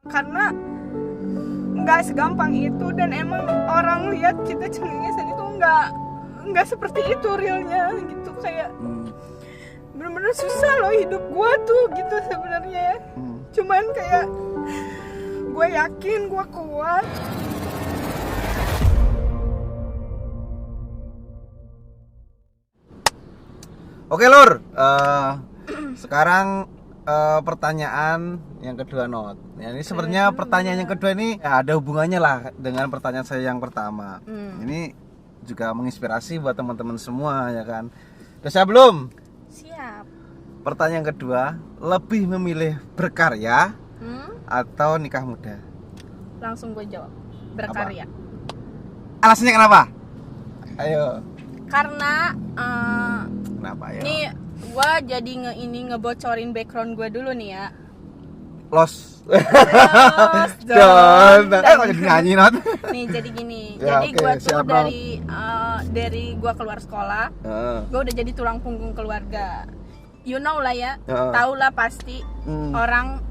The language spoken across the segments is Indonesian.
karena nggak segampang itu, dan emang orang lihat kita cengengesan itu nggak seperti itu realnya gitu. Kayak bener-bener susah loh hidup gue tuh gitu sebenarnya. Cuman kayak gue yakin gue kuat. Oke Lur, sekarang pertanyaan yang kedua Not. Ya, ini sebenarnya pertanyaan yang kedua ini ya, ada hubungannya lah dengan pertanyaan saya yang pertama. Ini juga menginspirasi buat teman-teman semua ya kan. Udah siap belum? Siap. Pertanyaan kedua, lebih memilih berkarya atau nikah muda? Langsung gue jawab, berkarya. Alasannya kenapa? Ayo. Karena Kenapa ya? nih gue jadi ngebocorin background gue dulu nih ya. Los. Don. Kok jadi nyanyi Not? Nih jadi gini. Ya, jadi oke, gue tuh siap, dari gue keluar sekolah, gue udah jadi tulang punggung keluarga. You know lah ya, tahu lah pasti orang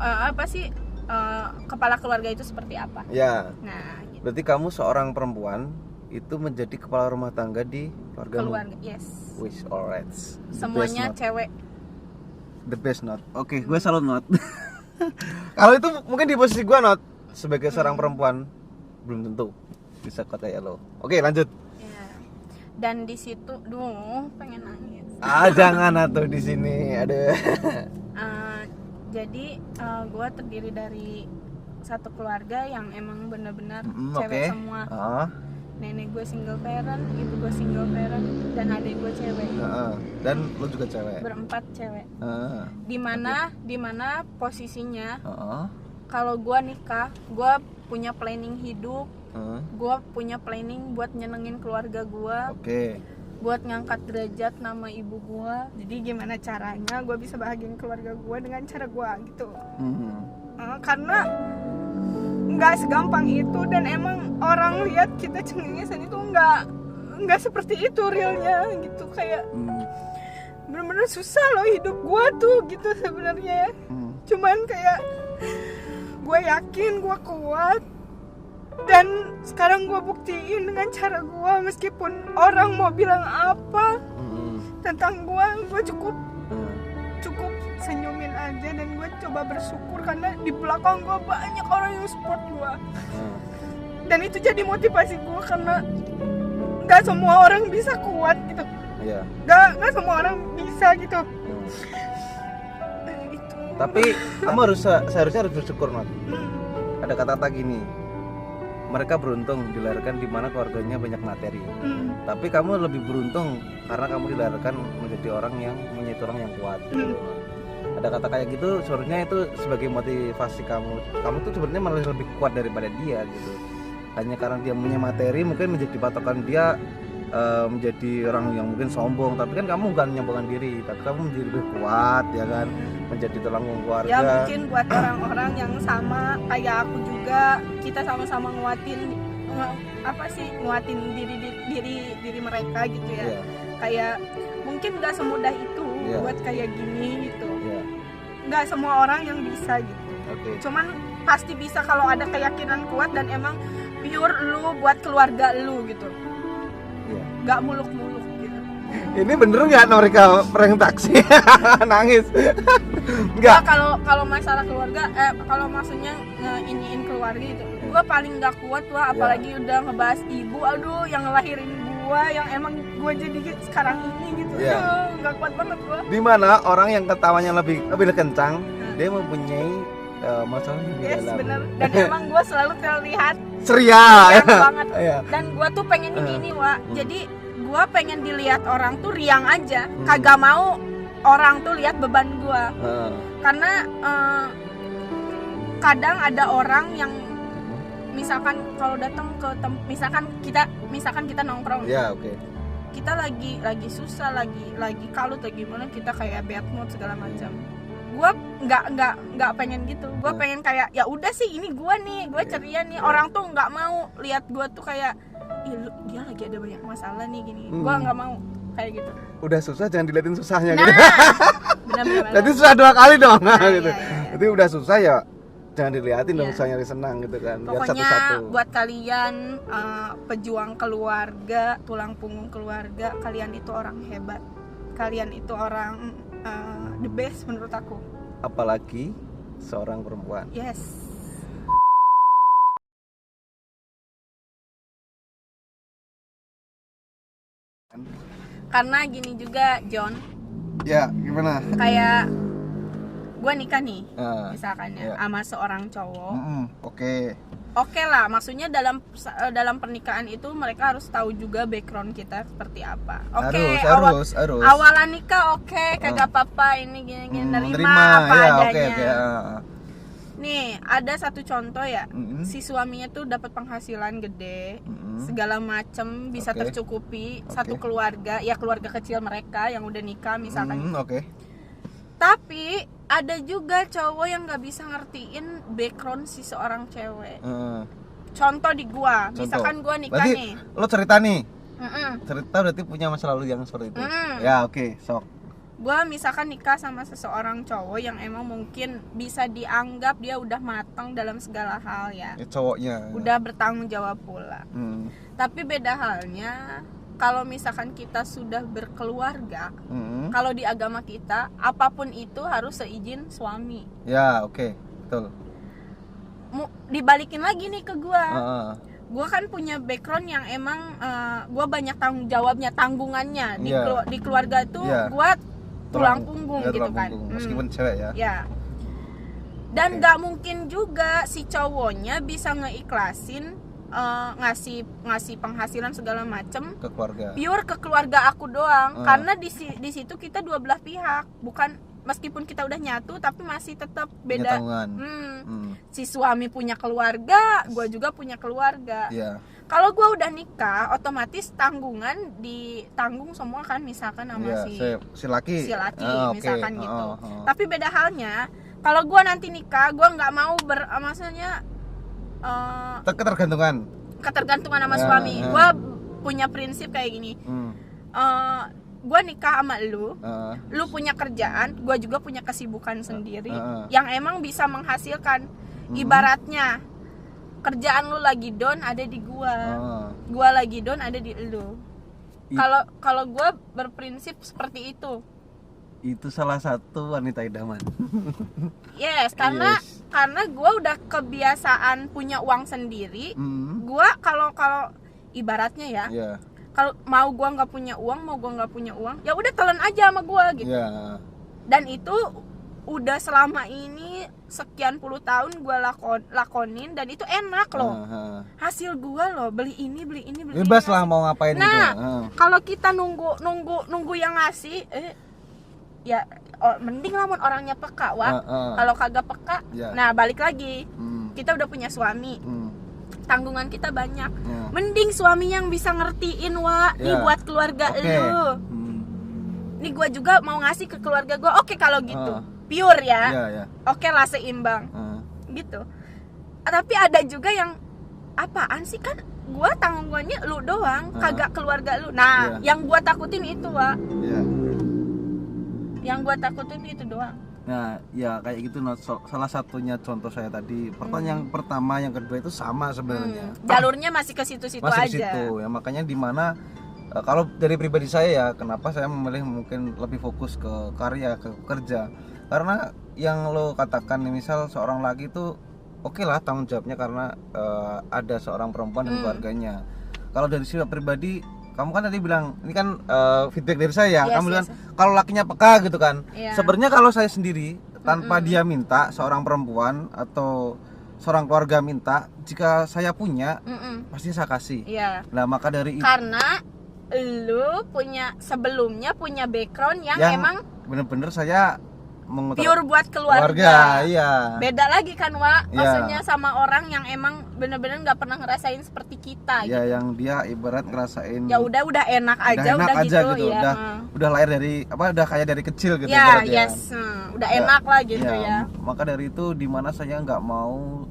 kepala keluarga itu seperti apa. Ya. Nah, gitu. Berarti kamu seorang perempuan itu menjadi kepala rumah tangga di keluarga. Yes. Wish alright. Semuanya cewek. The best Not. Oke, gue salut Not. Kalau itu mungkin di posisi gue Not sebagai seorang perempuan belum tentu bisa kuat kayak lo. Oke, lanjut. Ya. Dan di situ, pengen nangis. Jangan atuh di sini. Aduh. Jadi gue terdiri dari satu keluarga yang emang benar-benar cewek semua. Nenek gue single parent, ibu gue single parent, dan adik gue cewek. Dan lu juga cewek. Berempat cewek. Dimana posisinya kalau gue nikah, gue punya planning hidup, gue punya planning buat nyenengin keluarga gue, buat ngangkat derajat nama ibu gue. Jadi gimana caranya gue bisa bahagiain keluarga gue dengan cara gue gitu. Karena nggak segampang itu, dan emang orang lihat kita cengengesan itu nggak seperti itu realnya gitu. Kayak bener-bener susah loh hidup gue tuh gitu sebenarnya. Cuman kayak gue yakin gue kuat, dan sekarang gue buktiin dengan cara gue, meskipun orang mau bilang apa tentang gue cukup senyumin aja, dan gue coba bersyukur karena di belakang gue banyak orang yang support gue. Dan itu jadi motivasi gue, karena nggak semua orang bisa kuat gitu. Nggak semua orang bisa gitu. Gitu. Tapi kamu seharusnya harus bersyukur Not. Ada kata-kata gini, mereka beruntung dilahirkan di mana keluarganya banyak materi. Tapi kamu lebih beruntung karena kamu dilahirkan menjadi orang yang menjadi orang yang kuat. Ada kata kayak gitu, sebenarnya itu sebagai motivasi kamu tuh sebenarnya malah lebih kuat daripada dia gitu. Hanya karena dia punya materi mungkin menjadi patokan dia menjadi orang yang mungkin sombong, tapi kan kamu bukan menyombongkan diri, tapi kamu menjadi lebih kuat ya kan, menjadi tulang punggung keluarga. Ya mungkin buat orang-orang yang sama kayak aku juga, kita sama-sama nguatin diri mereka gitu ya. Kayak mungkin nggak semudah itu buat kayak gini gitu. Nggak semua orang yang bisa gitu. Cuman pasti bisa kalau ada keyakinan kuat dan emang pure lu buat keluarga lu gitu. Nggak muluk-muluk gitu. Ini bener nggak Norika prank taksi? Nangis. Nggak. Kalau masalah keluarga, kalau maksudnya ngeiniin keluarga gitu, gue paling nggak kuat wah, apalagi udah ngebahas ibu, aduh yang ngelahirin gue, yang emang gue jadi sekarang ini gitu. Nggak kuat banget gue. Dimana orang yang ketawanya lebih kencang, dia mempunyai masalah di dalam. Bener. Dan emang gue selalu terlihat ceria banget. Dan gue tuh pengen ini Wak. Jadi gue pengen dilihat orang tuh riang aja, kagak mau orang tuh lihat beban gue. Karena kadang ada orang yang misalkan kalau datang ke misalkan kita nongkrong. Kita lagi susah, lagi kalut, lagi gimana, kita kayak bad mood segala macam. Gue nggak pengen gitu. Gue pengen kayak ya udah sih, ini gue ceria nih. Orang tuh nggak mau lihat gue tuh kayak dia lagi ada banyak masalah nih gini. Gue nggak mau kayak gitu. Udah susah jangan diliatin susahnya gitu. Benar. Jadi susah 2 kali dong gitu. Jadi udah susah ya Jangan dilihatin dong, saya nyari senang gitu kan. Biar Pokoknya satu-satu. buat kalian pejuang keluarga, tulang punggung keluarga, kalian itu orang hebat. Kalian itu orang the best menurut aku. Apalagi seorang perempuan. Yes. Karena gini juga, John. Ya, gimana? Kayak gue nikah nih, misalkan ya. sama seorang cowok. Oke. Oke lah, maksudnya dalam pernikahan itu mereka harus tahu juga background kita seperti apa. Oke, harus. Awalan nikah kagak apa-apa, ini gini nerima apa ya, adanya. Okay. Nih, ada satu contoh ya. Si suaminya tuh dapat penghasilan gede, segala macem bisa tercukupi satu keluarga, ya keluarga kecil mereka yang udah nikah misalkan. Tapi ada juga cowok yang nggak bisa ngertiin background si seorang cewek. Contoh di gua, misalkan gua nikah berarti, nih. Lo cerita nih. Cerita berarti punya masa lalu yang seperti itu. Ya oke, sok. Gua misalkan nikah sama seseorang cowok yang emang mungkin bisa dianggap dia udah matang dalam segala hal ya. Cowoknya. Udah bertanggung jawab pula. Tapi beda halnya kalau misalkan kita sudah berkeluarga, kalau di agama kita apapun itu harus seizin suami. Ya, oke. Betul. Dibalikin lagi nih ke gua. Gua kan punya background yang emang gua banyak tanggung jawabnya, tanggungannya di keluarga tuh. Gua tulang punggung gitu kan. Meskipun cewek ya. Ya. Dan nggak mungkin juga si cowoknya bisa ngeikhlasin ngasih penghasilan segala macem ke keluarga. Pure ke keluarga aku doang. Karena di situ kita dua belah pihak, bukan meskipun kita udah nyatu tapi masih tetap beda. Si suami punya keluarga, gua juga punya keluarga. Kalau gue udah nikah, otomatis tanggungan ditanggung semua kan, misalkan sama si laki misalkan gitu. Tapi beda halnya, kalau gue nanti nikah, gue nggak mau maksudnya ketergantungan sama suami. Gue punya prinsip kayak gini. Gue nikah sama lu punya kerjaan, gue juga punya kesibukan sendiri yang emang bisa menghasilkan. Ibaratnya kerjaan lu lagi down ada di gua lagi down ada di lu. Kalau gua berprinsip seperti itu. Itu salah satu wanita idaman. Yes, karena gua udah kebiasaan punya uang sendiri. Gua kalau ibaratnya ya, kalau mau gua nggak punya uang, ya udah telan aja sama gua gitu. Dan itu udah selama ini sekian puluh tahun gue lakonin dan itu enak loh. Hasil gue loh, beli ini bebas lah mau ngapain gitu. Kalau kita nunggu yang ngasih ya mending lah orangnya peka kalau kagak peka nah balik lagi kita udah punya suami, tanggungan kita banyak, mending suami yang bisa ngertiin ini buat keluarga lu. Ini gue juga mau ngasih ke keluarga gue. Oke, kalau gitu pure ya. Oke lah, seimbang gitu. Tapi ada juga yang apaan sih, kan gue tanggungannya lu doang, kagak keluarga lu. Nah, yang gue takutin itu yang gue takutin itu doang. Nah, ya kayak gitu. Salah satunya contoh saya tadi. Pertanyaan yang pertama, yang kedua itu sama sebenarnya. Jalurnya masih ke situ-situ aja. Situ. Ya makanya dimana kalau dari pribadi saya ya, kenapa saya memilih mungkin lebih fokus ke karya, ke kerja. Karena yang lo katakan misal seorang laki itu oke lah tanggung jawabnya karena ada seorang perempuan dan keluarganya. Kalau dari sifat pribadi, kamu kan tadi bilang ini kan feedback dari saya. Kamu bilang kalau lakinya peka gitu kan. Sebenarnya kalau saya sendiri tanpa dia minta, seorang perempuan atau seorang keluarga minta, jika saya punya pasti saya kasih. Nah maka dari itu, karena lu sebelumnya punya background yang emang bener-bener saya pure buat keluarga. Beda lagi kan maksudnya sama orang yang emang bener-bener nggak pernah ngerasain seperti kita gitu. Yang dia ibarat ngerasain ya udah enak aja gitu. Udah lahir dari udah kayak dari kecil gitu udah enak lah gitu ya. Maka dari itu dimana saya nggak mau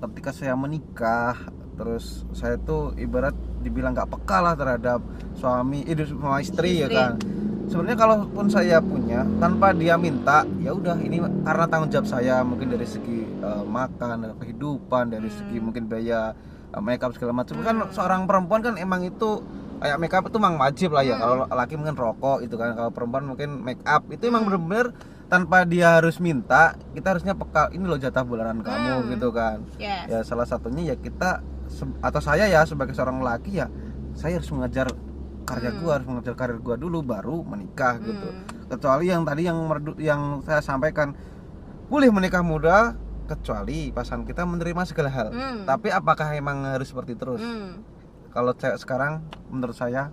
ketika saya menikah terus saya tuh ibarat dibilang nggak peka lah terhadap suami sama istri ya kan. Sebenarnya kalaupun saya punya tanpa dia minta, ya udah ini karena tanggung jawab saya, mungkin dari segi makan, dari kehidupan, dari segi mungkin biaya makeup segala macam. Kan seorang perempuan kan emang itu kayak makeup itu emang wajib lah ya. Kalau laki mungkin rokok itu kan, kalau perempuan mungkin makeup itu emang bener-bener tanpa dia harus minta, kita harusnya peka, ini loh jatah bulanan kamu gitu kan. Ya salah satunya ya kita atau saya ya sebagai seorang laki ya, saya harus mengejar karya gua, harus mengejar karir gua dulu baru menikah gitu. Kecuali yang tadi yang saya sampaikan, boleh menikah muda kecuali pasangan kita menerima segala hal. Tapi apakah emang harus seperti terus? Kalau sekarang menurut saya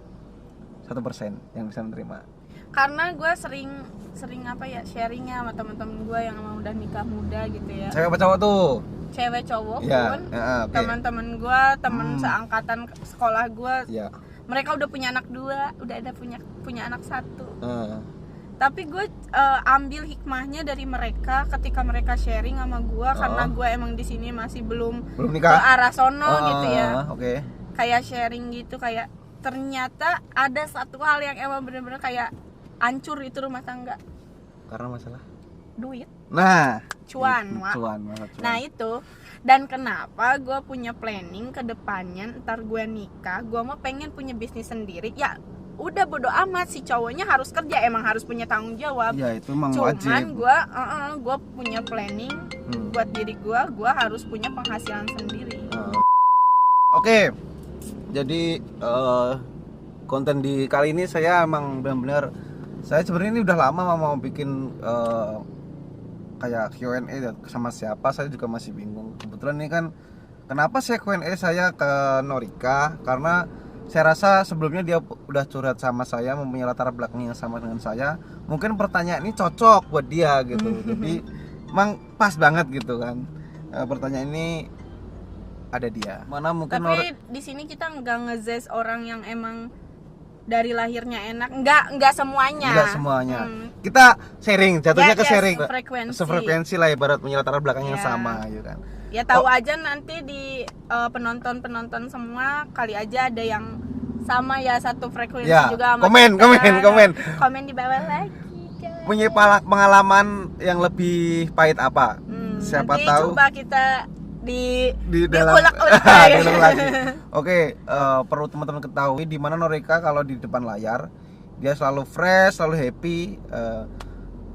1% yang bisa menerima. Karena gue sering sharingnya sama teman-teman gue yang emang udah nikah muda gitu ya. Cewek apa cowok tuh? Cewek cowok ya, pun. Okay. Teman-teman gue, teman seangkatan sekolah gue. Ya. Mereka udah punya anak 2, udah ada punya anak 1. Tapi gue ambil hikmahnya dari mereka ketika mereka sharing sama gue, karena gue emang di sini masih belum nikah ke arah sono gitu ya. Okay. Kayak sharing gitu, kayak ternyata ada satu hal yang emang bener-bener kayak hancur itu rumah tangga. Karena masalah duit. Nah, cuan. Nah itu. Dan kenapa gue punya planning ke depannya, ntar gue nikah, gue mau pengen punya bisnis sendiri. Ya udah bodo amat, si cowoknya harus kerja, emang harus punya tanggung jawab. Ya itu emang cuman wajib. gue punya planning buat diri gue harus punya penghasilan sendiri. Oke. Jadi konten di kali ini saya emang benar-benar, saya sebenarnya ini udah lama mau bikin kayak Q&A sama siapa, saya juga masih bingung. Kebetulan ini kan kenapa saya Q&A saya ke Norika, karena saya rasa sebelumnya dia udah curhat sama saya, mempunyai latar belakang yang sama dengan saya. Mungkin pertanyaan ini cocok buat dia gitu. Jadi emang pas banget gitu kan. Pertanyaan ini ada dia. Mana mungkin tapi di sini kita nggak ngezes orang yang emang dari lahirnya enak, nggak semuanya. Kita sharing, jatuhnya ke sharing. Sefrekuensi lah, ibarat punya latar belakang yang sama gitu kan. Ya tahu aja nanti di penonton semua kali aja ada yang sama ya, satu frekuensi juga sama komen di bawah lagi guys. Punya pengalaman yang lebih pahit apa? Siapa nanti tahu coba kita di dalam diulek-ulek lagi. Oke, perlu teman-teman ketahui di mana Norika kalau di depan layar dia selalu fresh, selalu happy.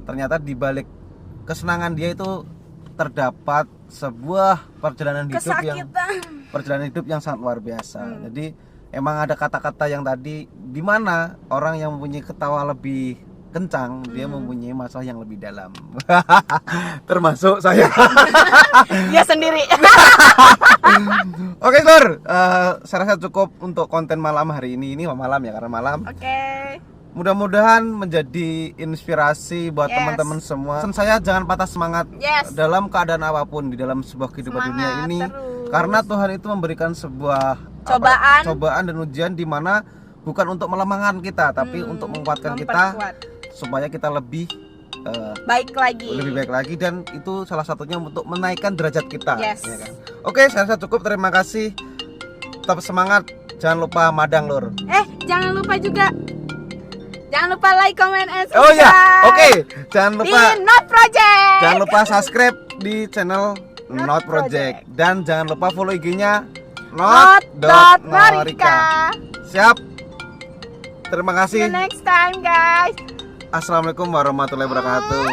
Ternyata di balik kesenangan dia itu terdapat sebuah perjalanan hidup yang sangat luar biasa. Jadi emang ada kata-kata yang tadi, di mana orang yang mempunyai ketawa lebih kencang, dia mempunyai masalah yang lebih dalam. Termasuk saya. Dia sendiri. Oke, Lur. Saya rasa cukup untuk konten malam hari ini. Ini malam ya, karena malam. Oke. Mudah-mudahan menjadi inspirasi buat teman-teman semua. Pesan saya, jangan patah semangat dalam keadaan apapun di dalam sebuah kehidupan dunia ini. Terus. Karena Tuhan itu memberikan sebuah cobaan dan ujian, di mana bukan untuk melemahkan kita, tapi untuk menguatkan kita supaya kita lebih baik lagi, dan itu salah satunya untuk menaikkan derajat kita. Ya kan? Oke, saya rasa cukup. Terima kasih. Tetap semangat. Jangan lupa madang, Lur. Jangan lupa juga. Jangan lupa like, comment, and subscribe. Oh ya, oke. Jangan lupa di Not Project. Jangan lupa subscribe di channel Not Project. Dan jangan lupa follow IG-nya not.norika. Siap. Terima kasih. See you next time, guys. Assalamualaikum warahmatullahi wabarakatuh.